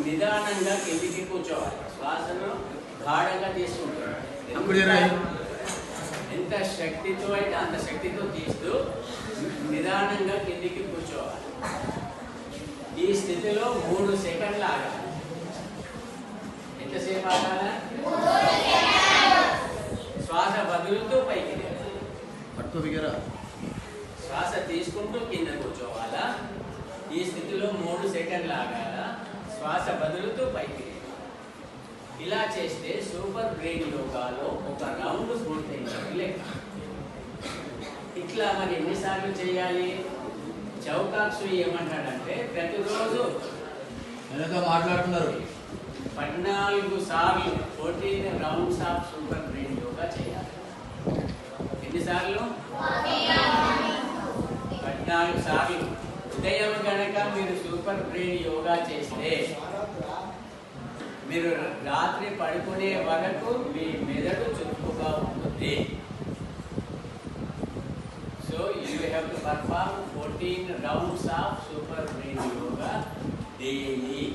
నిదానంగా కిందికి కూర్చోవాలి. శ్వాసను గాఢంగా తీసుకుంటారు. ఎంత శక్తితో అయితే అంత శక్తితో తీస్తూ నిదానంగా కిందికి కూర్చోవాలి. ఈ స్థితిలో 3 సెకండ్లు ఆగాలి. ఎంతసేపు ఆగాల? శ్వాస వదులుతూ పైకి శ్వాస తీసుకుంటూ కింద కూర్చోవాలా. ఈ స్థితిలో 3 సెకండ్లు ఆగాల. శ్వాస వదులుతూ పైకి. ఇలా చేస్తే సూపర్ బ్రెయిన్ యోగాలో ఒక రౌండ్ పూర్తయింది లెక్క. ఇట్లా మరి ఎన్నిసార్లు చేయాలి? చౌకాక్సు ఏమంటాడంటే ప్రతిరోజు మాట్లాడుతున్నారు 14 సార్లు 14 rounds of super brain yoga చేయాలి. ఎన్నిసార్లు? 14 సార్లు. ఉదయం కనుక మీరు సూపర్ బ్రెయిన్ యోగా చేస్తే మీరు రాత్రి పడుకునే వరకు మీ మెదడు చురుకుగా ఉంటుంది. So you have to perform 14 rounds of super brain yoga daily.